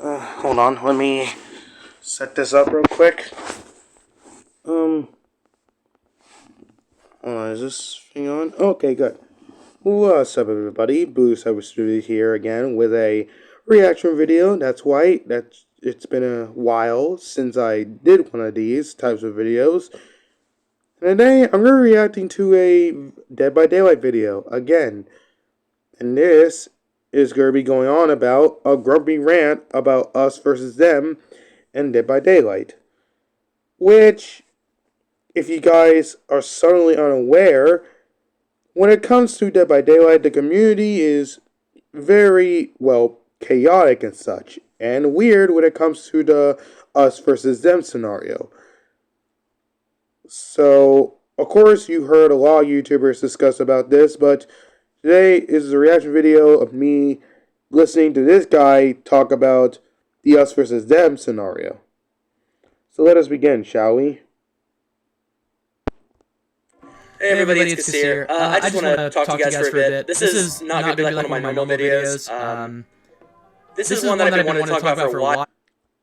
Hold on, let me set this up real quick. Hold on, is this thing on? Okay, good. What's up, everybody? Blue Cyber Studio here again with a reaction video. That's right. It's been a while since I did one of these types of videos. And today I'm going to be reacting to a Dead by Daylight video again. And this is going to be going on about a grumpy rant about us versus them and Dead by Daylight. Which, if you guys are suddenly unaware, when it comes to Dead by Daylight, the community is very, chaotic and such, and weird when it comes to the us versus them scenario. So, of course, you heard a lot of YouTubers discuss about this, but today is a reaction video of me listening to this guy talk about the us versus them scenario. So let us begin, shall we? Hey everybody, it's Kasir. I just want to talk to you guys for a bit. This is not going to be like one of my normal videos. This is one that I've been wanting to talk about for a while.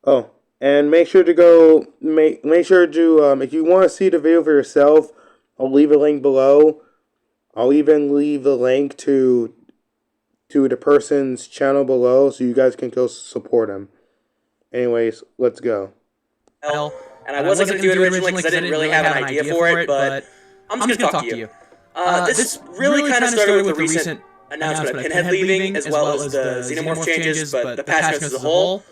Oh, and make sure to go, make sure to, if you want to see the video for yourself, I'll leave a link below. I'll even leave the link to the person's channel below so you guys can go support him. Anyways, let's go. And I wasn't going to do it originally because I didn't really have an idea for it, but I'm just going to talk to you. This really kind of started with the recent announcement of Pinhead leaving, as well as the Xenomorph changes, but the patch notes as a whole.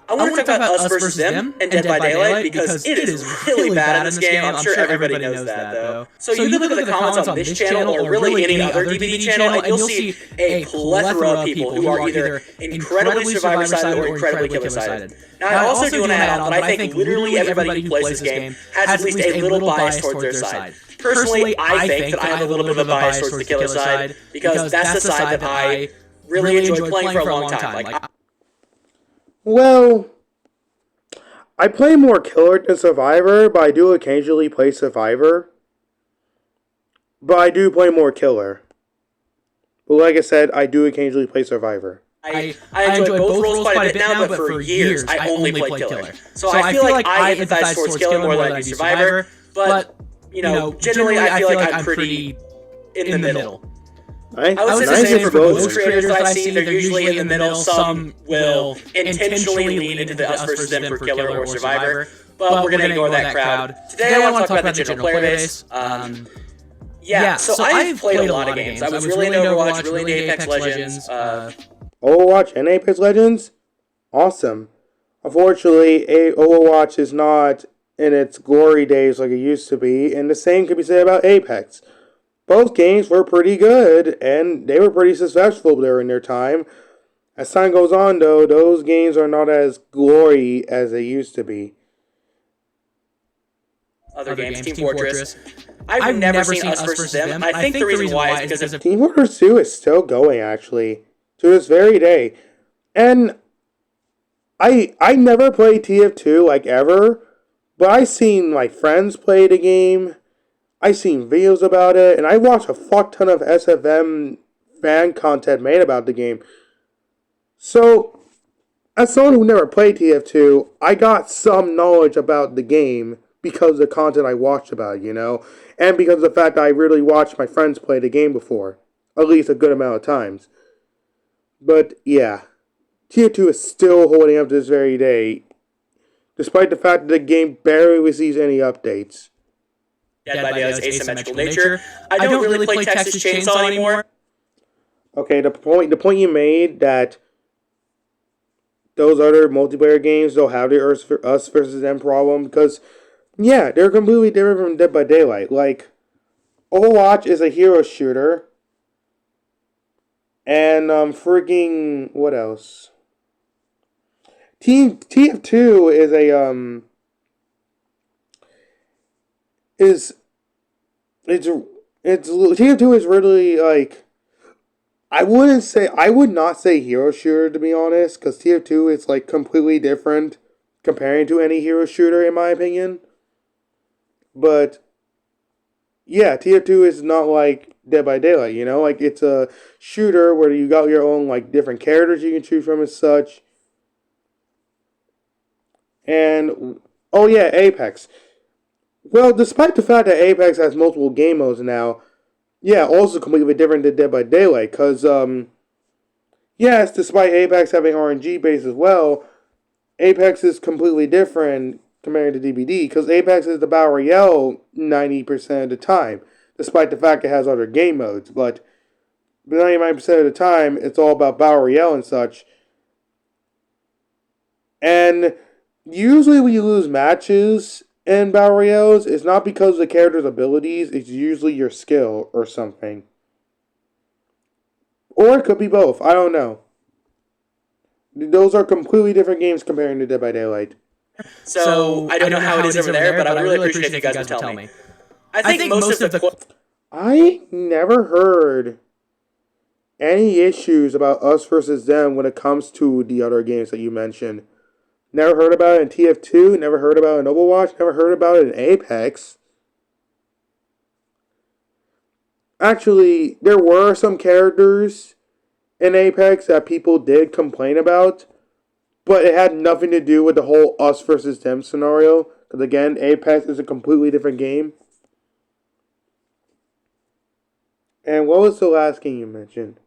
I want to talk about us versus them and Dead by Daylight because it is really bad in this game. I'm sure everybody knows that, though. So you can look at the comments on this channel or really any other DBD channel, and you'll see a plethora of people who are either incredibly survivor-sided or incredibly killer-sided. Now, I also do want to add on that I think literally everybody who plays this game has at least a little bias towards their side. Personally, I think that I have a little bit of a bias towards the killer side because that's the side that I really enjoyed playing for a long time. Well, I play more Killer than Survivor, but I do occasionally play Survivor. But I do play more Killer. But like I said, I do occasionally play Survivor. I enjoy both roles quite a bit now, but for years I only played Killer. So I feel like I empathize towards Killer more than I do Survivor, but, you know, generally I feel like I'm pretty in the middle. I would say the same for most creators that I see. They're usually in the middle. Some will intentionally lean into the us versus them for Killer or Survivor, but we're going to ignore that crowd. Today I want to talk about the general player base. Yeah, so I've played a lot of games. I was really into Overwatch, really into Apex Legends. Overwatch and Apex Legends? Awesome. Unfortunately, Overwatch is not in its glory days like it used to be, and the same could be said about Apex. Both games were pretty good, and they were pretty successful during their time. As time goes on, though, those games are not as glory as they used to be. Other games, Team Fortress. I've never seen us versus them. I think the reason why is because of Team Fortress 2 is still going, actually, to this very day. And I never played TF2, like, ever, but I seen my friends play the game. I seen videos about it, and I watched a fuck ton of SFM fan content made about the game. So, as someone who never played TF2, I got some knowledge about the game because of the content I watched about it, you know? And because of the fact that I really watched my friends play the game before. At least a good amount of times. But, yeah. TF2 is still holding up to this very day, despite the fact that the game barely receives any updates. Dead by Daylight's asymmetrical nature. I don't really play Texas Chainsaw anymore. Okay, the point you made that those other multiplayer games don't have the us versus them problem, because, yeah, they're completely different from Dead by Daylight. Like, Overwatch is a hero shooter, and, freaking, what else? TF2 is a, TF2 is really, like, I would not say hero shooter, to be honest, because TF2 is, like, completely different comparing to any hero shooter, in my opinion. But, yeah, TF2 is not like Dead by Daylight, you know? Like, it's a shooter where you got your own, like, different characters you can choose from and such. And, oh yeah, Apex. Well, despite the fact that Apex has multiple game modes now, yeah, also completely different than Dead by Daylight. Because, yes, despite Apex having RNG base as well, Apex is completely different compared to DBD. Because Apex is the Battle Royale 90% of the time, despite the fact it has other game modes. But 99% of the time, it's all about Battle Royale and such. And usually when you lose matches in Battle Royales, it's not because of the character's abilities, it's usually your skill or something. Or it could be both, I don't know. Those are completely different games comparing to Dead by Daylight. So I don't know how it is over there, but I would really appreciate if you guys would tell me. I think most of the... I never heard any issues about us versus them when it comes to the other games that you mentioned. Never heard about it in TF2, never heard about it in Overwatch, never heard about it in Apex. Actually, there were some characters in Apex that people did complain about, but it had nothing to do with the whole us versus them scenario. Because again, Apex is a completely different game. And what was the last game you mentioned?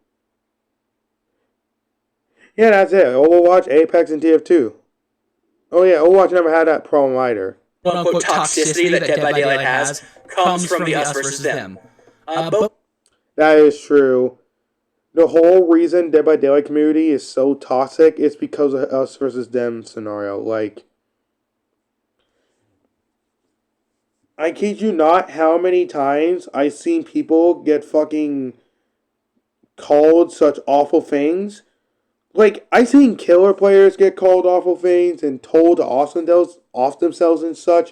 Yeah, that's it. Overwatch, Apex, and TF2. Oh yeah, Overwatch never had that problem either. Quote-unquote toxicity that Dead by Daylight has comes from the us versus them. That is true. The whole reason Dead by Daylight community is so toxic is because of us versus them scenario. Like, I kid you not how many times I've seen people get fucking called such awful things. Like, I've seen killer players get called awful things and told to off themselves and such,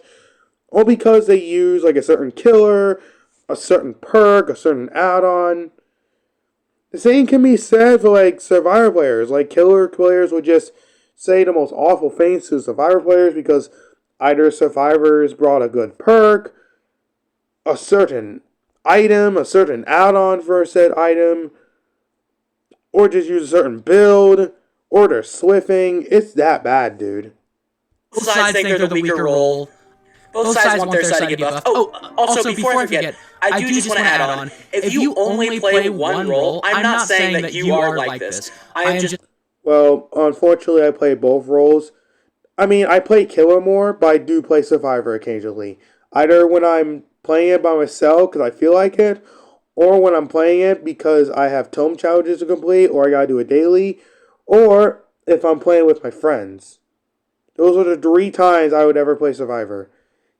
all because they use like a certain killer, a certain perk, a certain add-on. The same can be said for like Survivor players. Like, killer players would just say the most awful things to Survivor players because either Survivors brought a good perk, a certain item, a certain add-on for a said item, or just use a certain build, or they're swiffing. It's that bad, dude. Both sides think they're the weaker role. Both sides want their side to get buffed. Oh, also, before I forget, I do just want to add on, if you only play one role, I'm not saying that you are like this. I am just... Well, unfortunately, I play both roles. I mean, I play Killer more, but I do play Survivor occasionally. Either when I'm playing it by myself because I feel like it, or when I'm playing it because I have tome challenges to complete, or I gotta do a daily, or if I'm playing with my friends. Those are the 3 times I would ever play Survivor.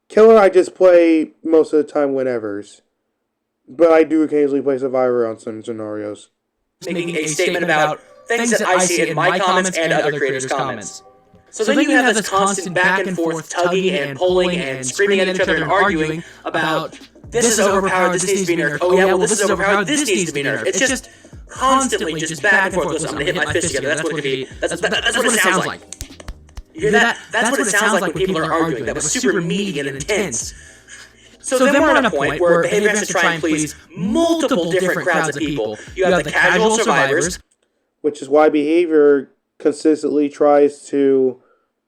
Killer, I just play most of the time whenevers. But I do occasionally play Survivor on some scenarios. Making a statement about things that I see in my comments and other creators' comments. So then you have this constant back and forth tugging and pulling and screaming at each other and arguing about this is overpowered, this needs to be nerfed. Oh yeah, well this is overpowered, this needs to be nerfed. It's just constantly just back and forth. Listen, I'm gonna hit my fist together. That's what it could be. That's what it sounds like. You hear that? That's what it sounds like when people are arguing. That was super meaty and intense. So then we're at a point where behavior has to try and please multiple different crowds of people. You have the casual survivors, which is why behavior consistently tries to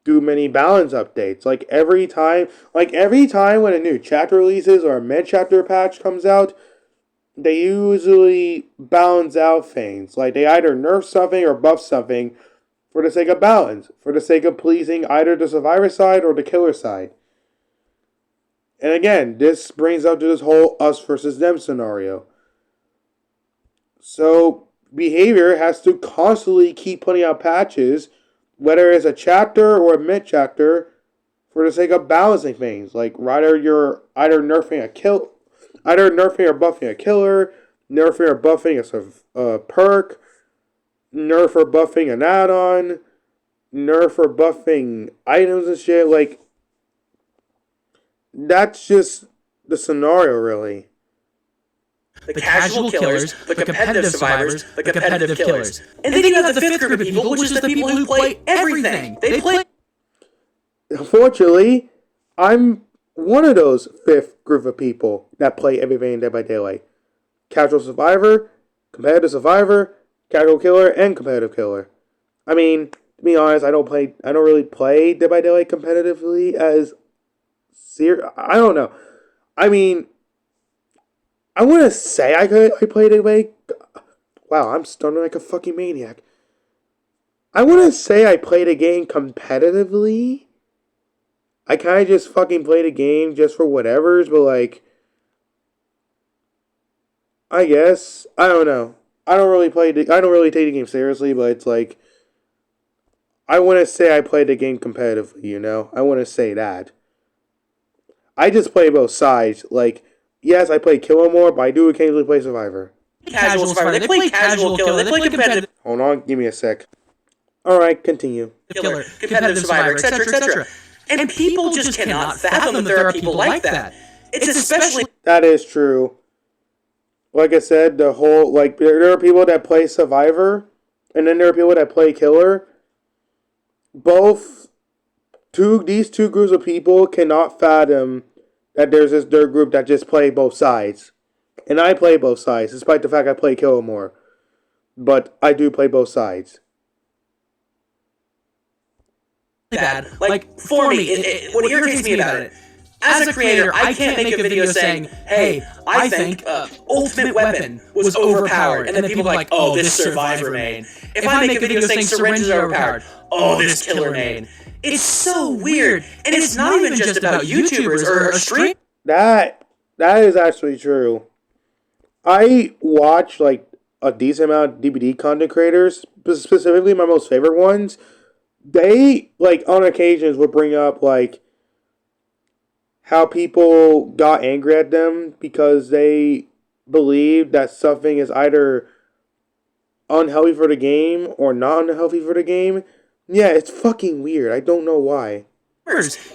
do many balance updates. Like every time when a new chapter releases or a mid-chapter patch comes out, they usually balance out things. Like they either nerf something or buff something for the sake of balance, for the sake of pleasing either the survivor side or the killer side. And again, this brings up to this whole us versus them scenario. So behavior has to constantly keep putting out patches, whether it's a chapter or a mid-chapter, for the sake of balancing things. Like either you're nerfing or buffing a killer, nerfing or buffing a perk, nerf or buffing an add-on, nerf or buffing items and shit. Like, that's just the scenario, really. The casual killers, the competitive survivors, the competitive killers. And then you have the 5th group of people, which is the people who play everything. They play... Unfortunately, I'm one of those 5th group of people that play everything in Dead by Daylight. Casual survivor, competitive survivor, casual killer, and competitive killer. I mean, to be honest, I don't really play Dead by Daylight competitively as I don't know. I mean, I want to say I played it like, wow, I'm starting like a fucking maniac. I want to say I played a game competitively. I kind of just fucking played a game just for whatever's, but like, I guess I don't know. I don't really take the game seriously, but it's like I want to say I played the game competitively. I want to say that. I just play both sides. Like, yes, I play Killer more, but I do occasionally play Survivor. Casual Survivor. They play casual Killer. They play competitive. Hold on, give me a sec. Alright, continue. Killer, competitive Survivor, etc., etc. And people just cannot fathom that there are people like that. It's especially... That is true. Like I said, there are people that play Survivor, and then there are people that play Killer. These two groups of people cannot fathom that there's this third group that just play both sides. And I play both sides, despite the fact I play Killer more. But I do play both sides. Bad. Like, for me, what irritates me about it, as a creator, I can't make a video saying, hey, I think Ultimate Weapon was overpowered, and then people are like, oh, this Survivor main. If I make a video saying Syringe is overpowered, oh, this Killer main. It's so weird, and it's not even just about YouTubers or streamers. That is actually true. I watch, like, a decent amount of DBD content creators, specifically my most favorite ones. They, like, on occasions would bring up, like, how people got angry at them because they believe that something is either unhealthy for the game or not unhealthy for the game. Yeah, it's fucking weird. I don't know why.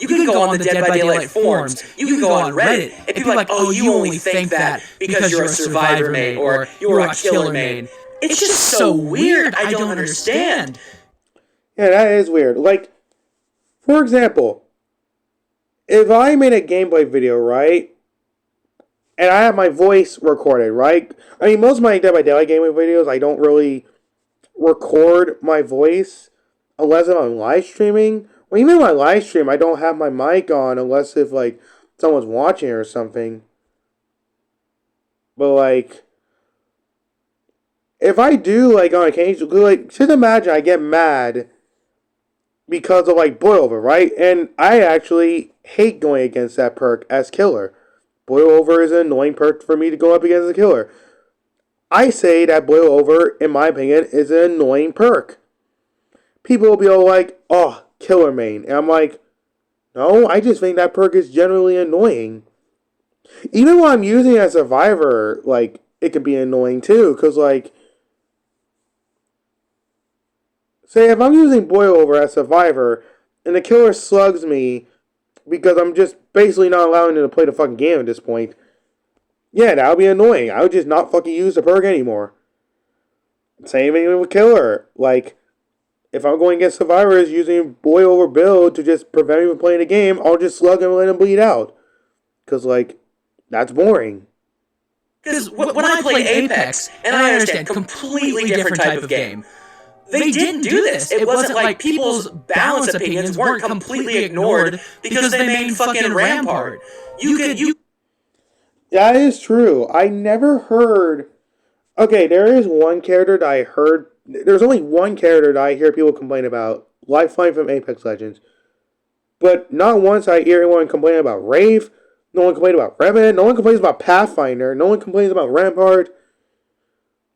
You can go on the Dead by Daylight forums, you can go on Reddit, and people are like, oh, you only think that because you're a Survivor main, or you're a Killer main. It's just so weird, I don't understand. Yeah, that is weird. Like, for example, if I made a gameplay video, right, and I have my voice recorded, right? I mean, most of my Dead by Daylight gameplay videos, I don't really record my voice unless I'm on live streaming. Well, even my live stream, I don't have my mic on unless if, like, someone's watching or something. But, like, if I do, like, on occasion, like, just imagine I get mad because of, like, Boil Over, right? And I actually hate going against that perk as Killer. Boil Over is an annoying perk for me to go up against a Killer. I say that Boil Over, in my opinion, is an annoying perk. People will be all like, oh, Killer main. And I'm like, no, I just think that perk is generally annoying. Even when I'm using it as a Survivor, like, it can be annoying too. Because, like, say if I'm using Boil Over as Survivor, and the Killer slugs me because I'm just basically not allowing him to play the fucking game at this point, yeah, that would be annoying. I would just not fucking use the perk anymore. Same thing with Killer. Like, if I'm going against survivors using Boil Over build to just prevent me from playing the game, I'll just slug him and let him bleed out. Because, like, that's boring. Because when I play Apex, and I understand, completely different type of game, they didn't do this. It wasn't like people's balanced opinions weren't completely ignored because they made fucking Rampart. That is true. I never heard... Okay, there is one character that I heard... There's only one character that I hear people complain about. Lifeline from Apex Legends. But not once I hear anyone complain about Wraith. No one complains about Revenant. No one complains about Pathfinder. No one complains about Rampart.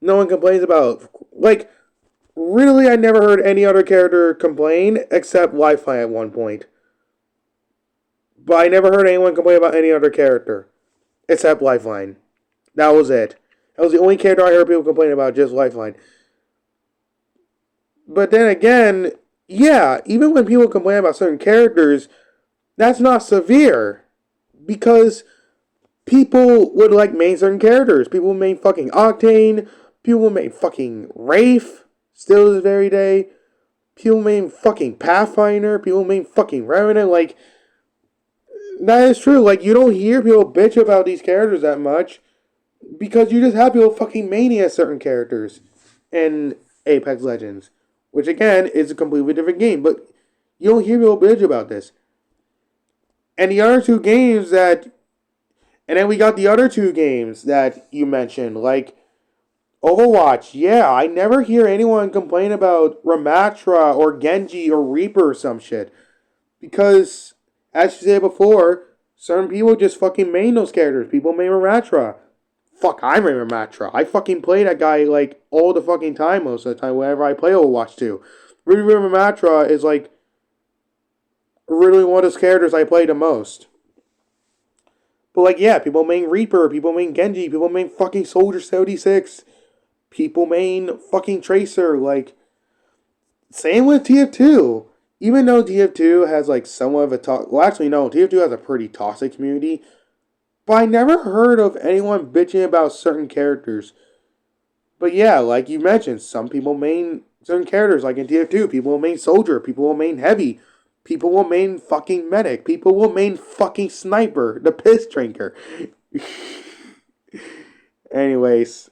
No one complains about... Like, really, I never heard any other character complain except Lifeline at one point. But I never heard anyone complain about any other character except Lifeline. That was it. That was the only character I heard people complain about, just Lifeline. But then again, yeah, even when people complain about certain characters, that's not severe. Because people would like main certain characters. People would main fucking Octane. People would main fucking Wraith, still to this very day. People main fucking Pathfinder. People main fucking Revenant. Like, that is true. Like, you don't hear people bitch about these characters that much. Because you just have people fucking mania certain characters in Apex Legends. which again is a completely different game. But you don't hear people bitch about this. And the other two games that, and then we got the other two games that you mentioned, like Overwatch. Yeah, I never hear anyone complain about Ramatra or Genji or Reaper or some shit. Because, as you said before, certain people just fucking main those characters. People main Ramatra. Fuck, I main Ramatra. I fucking play that guy like all the fucking time most of the time whenever I play Overwatch 2. Really, Ramatra is like really one of those characters I play the most. But like, yeah, people main Reaper, people main Genji, people main fucking Soldier 76, people main fucking Tracer. Like, same with TF2. Even though TF2 has like somewhat of a well, actually no, TF2 has a pretty toxic community. But I never heard of anyone bitching about certain characters. But yeah, like you mentioned, some people main certain characters. Like in TF2, people will main Soldier, people will main Heavy, people will main fucking Medic, people will main fucking Sniper, the Piss Drinker. Anyways,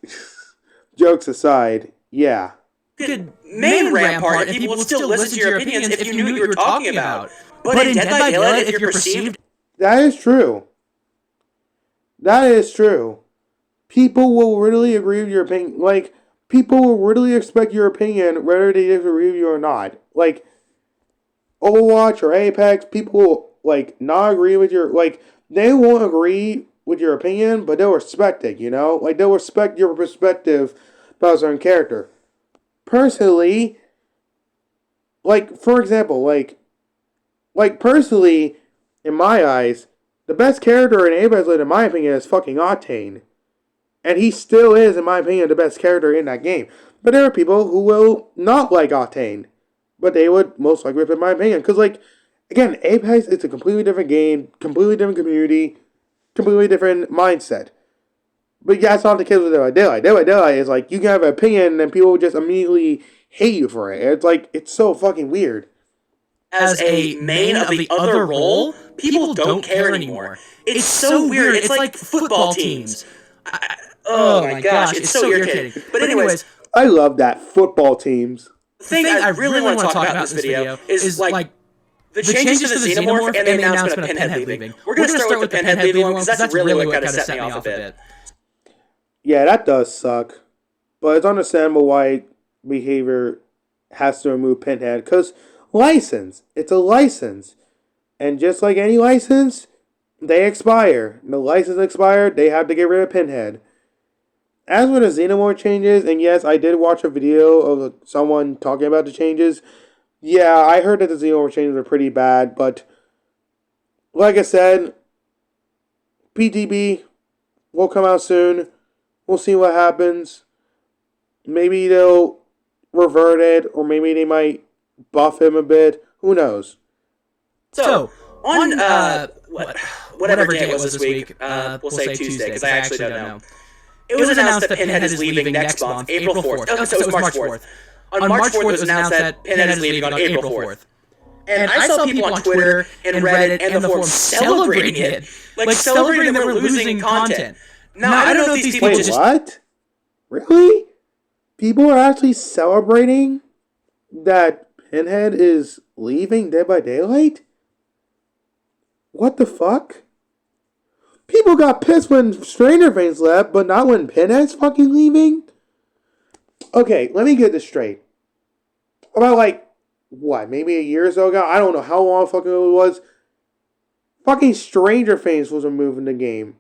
jokes aside, yeah. Good main Rampart if people would still listen to your opinions if you knew what you were talking about. But in Dead by Daylight, if you're perceived... That is true. That is true. People will really agree with your opinion. Like, people will really expect your opinion whether they disagree with you or not. Like, Overwatch or Apex, people will, like, not agree with your... Like, they won't agree with your opinion, but they'll respect it, you know? Like, they'll respect your perspective about a certain character. Personally, like, for example, like personally, in my eyes, the best character in Apex, in my opinion, is fucking Octane. And he still is, in my opinion, the best character in that game. But there are people who will not like Octane. But they would most likely, in my opinion. Because, like, again, Apex is a completely different game, completely different community, completely different mindset. But yeah, that's not the case with Dead by Daylight. Dead by Daylight is like, you can have an opinion and people just immediately hate you for it. It's like, it's so fucking weird. As a main of the other role, people don't care anymore. It's so weird. It's like football teams. Oh my gosh, it's so irritating. But anyways, I love that football teams. The thing I really want to talk about in this video is like the changes to the Xenomorph and the announcement of Pinhead leaving. We're going to start with the Pinhead leaving one because that's really what kind of set me off a bit. Yeah, that does suck. But it's understandable why behavior has to remove Pinhead. Because license. It's a license. And just like any license, they expire. The license expired, they have to get rid of Pinhead. As for the Xenomorph changes, and yes, I did watch a video of someone talking about the changes. Yeah, I heard that the Xenomorph changes are pretty bad, but like I said, PTB will come out soon. We'll see what happens. Maybe they'll revert it, or maybe they might buff him a bit. Who knows? So, on whatever day it was this week, we'll say Tuesday, because I actually don't know. It was announced that Pinhead is leaving next month, April 4th. Oh, so it was March 4th. On March 4th, it was announced that Pinhead is leaving on April 4th. And I saw people on Twitter and Reddit and the forums celebrating it. Like, celebrating that we're losing content. Now, I don't know if these people Wait, just... what? Really? People are actually celebrating that Pinhead is leaving Dead by Daylight? What the fuck? People got pissed when Stranger Things left, but not when Pinhead's fucking leaving? Okay, let me get this straight. About like, what, maybe a year or so ago? I don't know how long fucking it was. Fucking Stranger Things was removed from the game.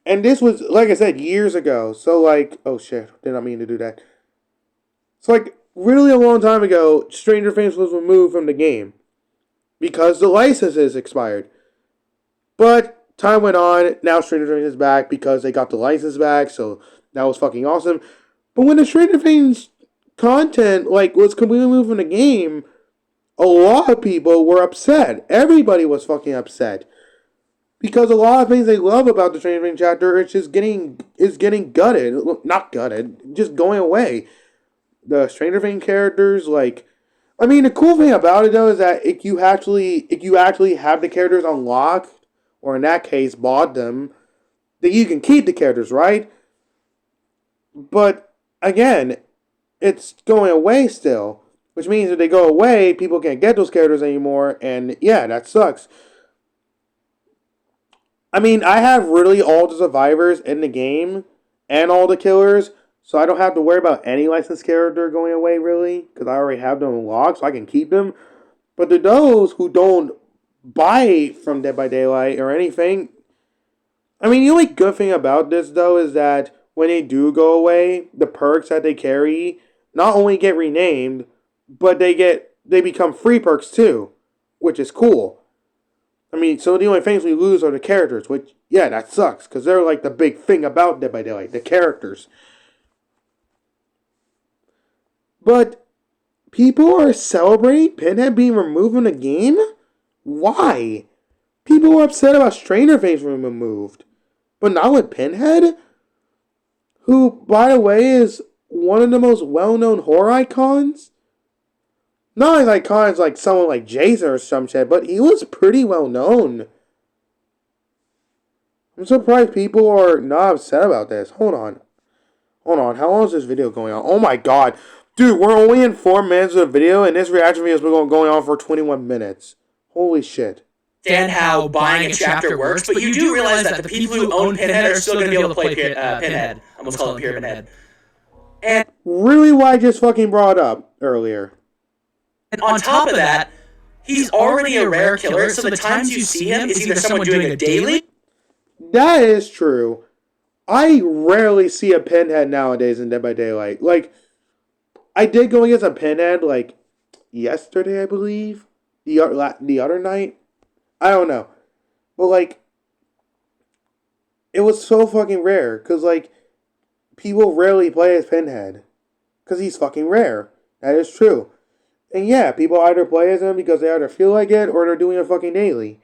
And this was, like I said, years ago. So like, oh shit, did not mean to do that. So like, really a long time ago, Stranger Things was removed from the game. Because the license is expired. But time went on, now Stranger Things is back because they got the license back, so that was fucking awesome. But when the Stranger Things content, like, was completely removed from the game, a lot of people were upset. Everybody was fucking upset. Because a lot of things they love about the Stranger Things chapter is just getting gutted. Not gutted, just going away. The Stranger Things characters, like, I mean, the cool thing about it though is that if you actually have the characters unlocked, or in that case, bought them, then you can keep the characters, right? But again, it's going away still. which means if they go away, people can't get those characters anymore, and yeah, that sucks. I mean, I have really all the survivors in the game and all the killers, so I don't have to worry about any licensed character going away, really, because I already have them unlocked, so I can keep them. But to those who don't buy from Dead by Daylight or anything, I mean, the only good thing about this, though, is that when they do go away, the perks that they carry not only get renamed, but they become free perks too, which is cool. I mean, so the only things we lose are the characters, which, yeah, that sucks, because they're like the big thing about Dead by Daylight, the characters. But people are celebrating Pinhead being removed from the game? Why? People are upset about Stranger Things being removed, but not with Pinhead? Who, by the way, is one of the most well-known horror icons? Not as icons like someone like Jason or some shit, but he was pretty well known. I'm surprised people are not upset about this. Hold on. How long is this video going on? Oh my god. Dude, we're only in 4 minutes of the video, and this reaction video has been going on for 21 minutes. Holy shit. Understand how buying a chapter works, but you do realize that the people who own Pinhead are still going to be able to play Pinhead. I almost call him Pyramid Head. And really what I just fucking brought up earlier. And on top of that, he's already a rare killer, so the times you see him is either someone doing a daily. That is true. I rarely see a Pinhead nowadays in Dead by Daylight. Like, I did go against a Pinhead, like, yesterday, I believe. The other night. I don't know. But, like, it was so fucking rare. Because, like, people rarely play as Pinhead. Because he's fucking rare. That is true. And yeah, people either play as him because they either feel like it or they're doing a fucking daily.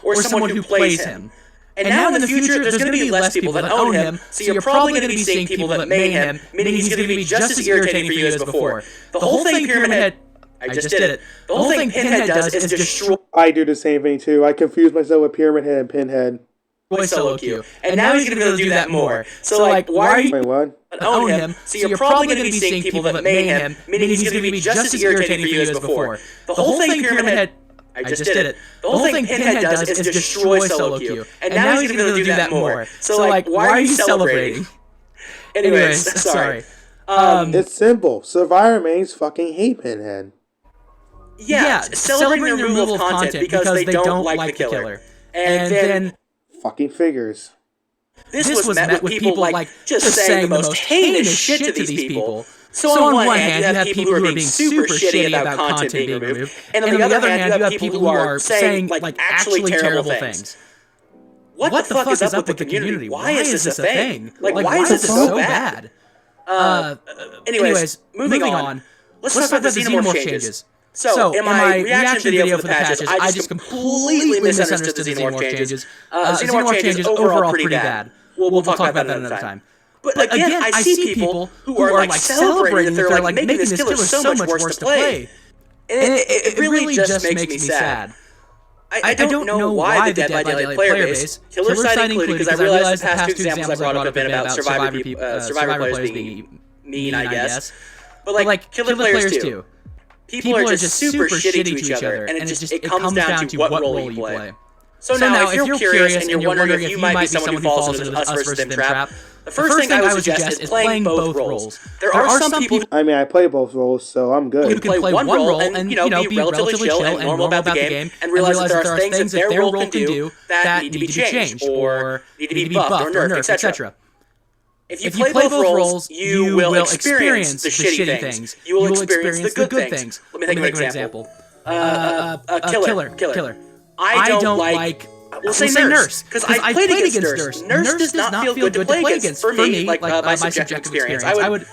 Or someone who plays him. And now in the future, there's going to be less people that own him, so you're probably going to be seeing people that main him, meaning he's going to be just as irritating for you as before. The whole thing Pyramid Head... I just did it. The whole thing Pinhead does is destroy... I do the same thing too. I confuse myself with Pyramid Head and Pinhead. Solo queue. And now he's going to be able to do that more. So, like, why are you... Wait, what? Own him, so you're probably going to be seeing people that main him, meaning he's going to be just as irritating for you as before. The whole thing Pyramid Head... I just did it. The whole thing Pinhead does is destroy solo queue. And now he's going to be able to do that more. So, like, why are you celebrating? Anyways, sorry. It's simple. Survivor mains fucking hate Pinhead. Yeah, celebrating the removal of content because they don't like the killer. And then... Fucking figures. This was met with people, like, just saying the most heinous shit to these people. So on one hand, you have people who are being super shitty about content being removed, and on the other hand, you have people who are saying, like, actually terrible things. What the fuck is up with the community? Why is this a thing? Like, why is this so bad? Anyways, moving on. Let's talk about the Xenomorph changes. So, in my reaction video for the patches, I just completely misunderstood the Xenomorph changes. Xenomorph changes overall pretty bad. We'll talk about that another time. But again, I see people who are like celebrating that they're like making this killer so much worse to play. And it really just makes me sad. I don't know why the Dead by Daylight player base, killer side included, because I realized the past two examples I brought up have been about survivor players being mean, I guess. But like killer players too. People are just super shitty to each other, and it comes down to what role you play. So now, if you're curious and you're wondering if you might be someone who falls into this us versus them trap, the first thing I would suggest is playing both roles. There are some people... I mean, I play both roles, so I'm good. You can play one role and, be relatively chill and normal about the game, and realize that there are things that their role can do that need to be changed, or need to be buffed, or nerfed, etc. If you play both roles, you will experience the shitty things. You will experience the good things. Let me think of an example. Killer. I don't like... We'll say nurse, because I played against nurse. Nurse does not feel good to play against, for me, like my subjective experience. I would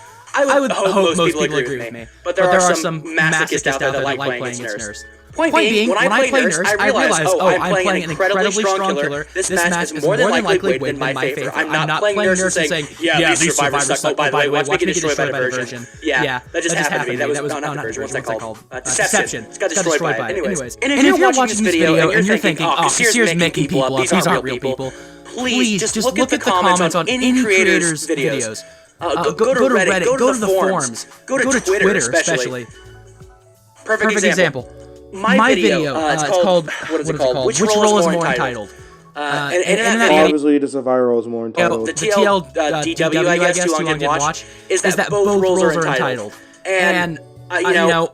hope most people agree with me. But there are some masochists out there that like playing against nurse. Point being, when I play nurse, I realize, I'm playing an incredibly strong killer. This match is more than likely win in my favor. I'm not playing nurse and saying, yeah, these survivors suck. Oh, by the way, watch me get destroyed by diversion. Yeah, that just happened to me. That was not diversion. What's that called? Deception. It got destroyed by it. Anyways. And if you're watching this video and you're thinking, oh, Casier's making people up, these aren't real people, please just look at the comments on any creator's videos. Go to Reddit, go to the forums, go to Twitter especially. Perfect example. My video, it's called, what is it called? Which role is more entitled? And in that video, obviously the survivor role is more entitled. the TLDW, I guess, Too Long Didn't Watch, is that both roles are entitled. And, yeah,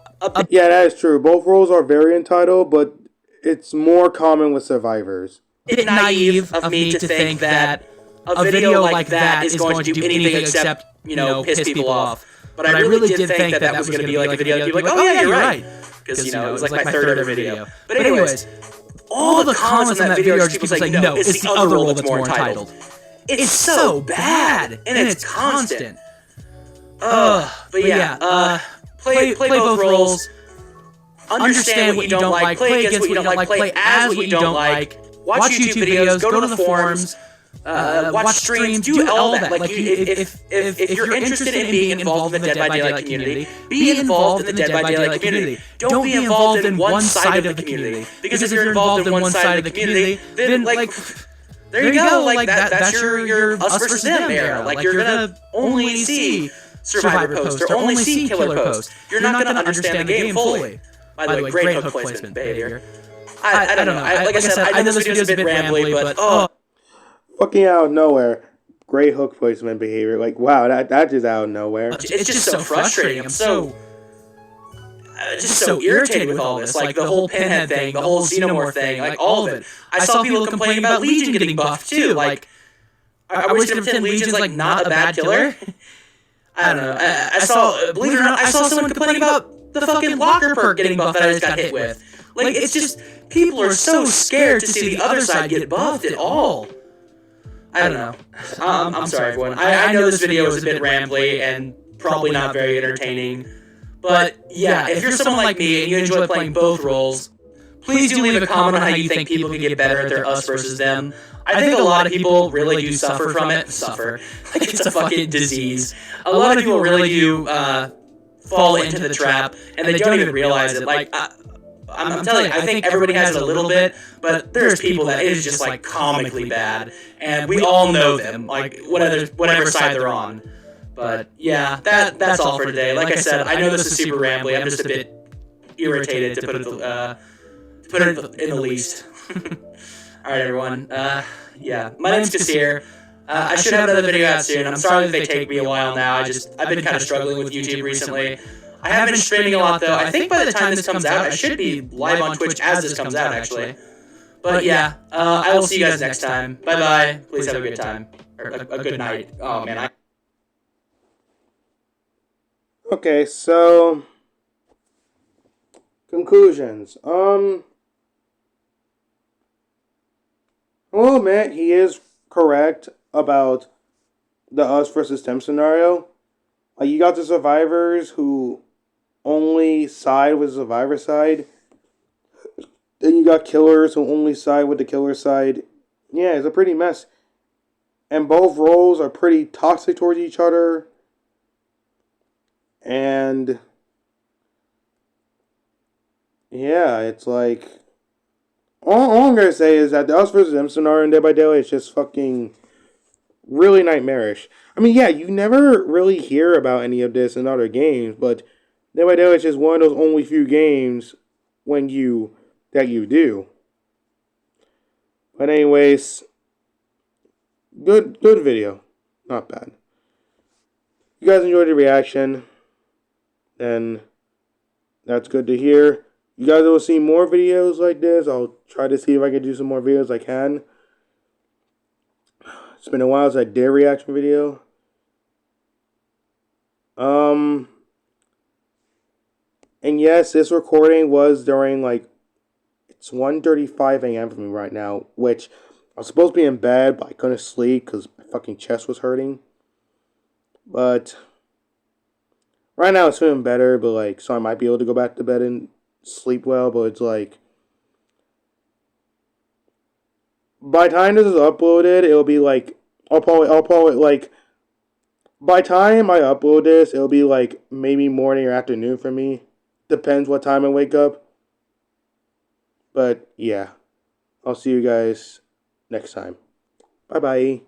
that is true. Both roles are very entitled, but it's more common with survivors. A bit naive of me to think that a video like that is going to do anything except, piss people off. But I really did think that was going to be like a video that people like, oh yeah, you're right. Because, it was like my third ever video. But anyways, all the comments on that video are just people saying, no, it's the other role that's more entitled. It's so bad, and it's constant. But yeah, play both roles. Understand what you don't like. Play against what you don't like. Play as what you don't like. Watch YouTube videos. Go to the forums. Watch streams. Do all that. Like, if you're interested in being involved in the Dead by Daylight community, be involved in the Dead by Daylight community. Don't be involved in one side of the community. Because if you're involved in one side of the community, then like, there you go. Like that's your us versus them era. Like, you're gonna only see Survivor posts or only see Killer posts. You're not gonna understand the game fully. By the way, great hook placement behavior. I don't know. Like I said, I know this video's a bit rambly, but fucking out of nowhere. Great hook placement behavior. Like, wow, that just out of nowhere. It's just so frustrating. I'm so irritated with all this. Like, the whole Pinhead thing, the whole Xenomorph thing, like, all of it. I saw people complaining about Legion getting buffed, too. Like, are we gonna pretend Legion's, like, not a bad killer? I don't know. I saw, believe it or not, I saw someone complaining about the fucking locker perk getting buffed that I just got hit with. Like, it's just, people are so scared to see the other side get buffed at all. I don't know. I'm sorry, everyone. I know this video is a bit rambly and probably not very entertaining. But, yeah, if you're someone like me and you enjoy playing both roles, please do leave a comment on how you think people can get better at their us versus them. I think a lot of people really do suffer from it. Like, it's a fucking disease. A lot of people really do fall into the trap, and they don't even realize it. Like, I'm telling you, I think everybody has it a little bit, but there's people that it is just, like, comically bad, and we all know them, like, whatever side they're on. But, yeah, that's all for today. Like I said, I know this is super rambly. I'm just a bit irritated, to put it in the least. Alright, everyone. Yeah, my name's Kasir. I should have another video out soon. I'm sorry that they take me a while now. I've been kind of struggling with YouTube recently. I have been streaming a lot, though. I think by the time this comes out, I should be live on Twitch as this comes out, actually. But yeah, I will see you guys next time. Bye-bye. Please have a good time. Or a good night. Oh, man. Okay, so... conclusions. Well, man, he is correct about the us versus them scenario. Like, you got the survivors who only side with the survivor side. Then you got killers who only side with the killer side. Yeah, it's a pretty mess. And both roles are pretty toxic towards each other. And yeah, it's like, all I'm gonna say is that the us versus them scenario in Dead by Daylight is just fucking really nightmarish. I mean, yeah, you never really hear about any of this in other games, but Dead by Daylight is just one of those only few games that you do. But anyways, good video. Not bad. You guys enjoyed the reaction, then that's good to hear. You guys will see more videos like this. I'll try to see if I can do some more videos I can. It's been a while since I did a reaction video. And yes, this recording was during, like, it's 1:35 a.m. for me right now, which I was supposed to be in bed, but I couldn't sleep because my fucking chest was hurting. But right now it's feeling better, but, like, so I might be able to go back to bed and sleep well, but it's like, by the time this is uploaded, it'll be like, I'll probably like, by the time I upload this, it'll be like maybe morning or afternoon for me. Depends what time I wake up. But yeah, I'll see you guys next time. Bye bye.